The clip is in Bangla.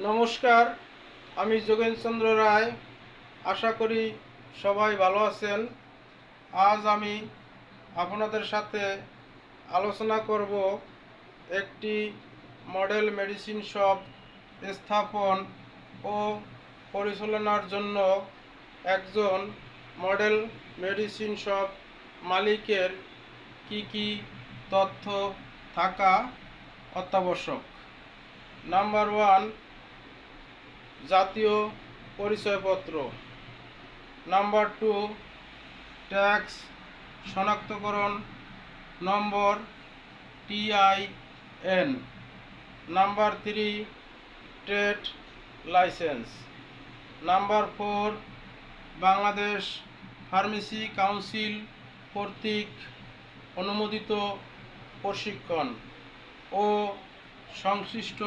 নমস্কার, আমি যোগেনচন্দ্র রায়। আশা করি সবাই ভালো আছেন। আজ আমি আপনাদের সাথে আলোচনা করব একটি মডেল মেডিসিন শপ স্থাপন ও পরিচালনার জন্য একজন মডেল মেডিসিন শপ মালিকের কি কি তথ্য থাকা অত্যাবশ্যক। নাম্বার ওয়ান, জাতীয় পরিচয়পত্র। নাম্বার টু, ট্যাক্স শনাক্তকরণ নম্বর TIN। Number three, trade licence. Number four, Bangladesh pharmacy council কর্তৃক অনুমোদিত প্রশিক্ষণ ও সংশ্লিষ্ট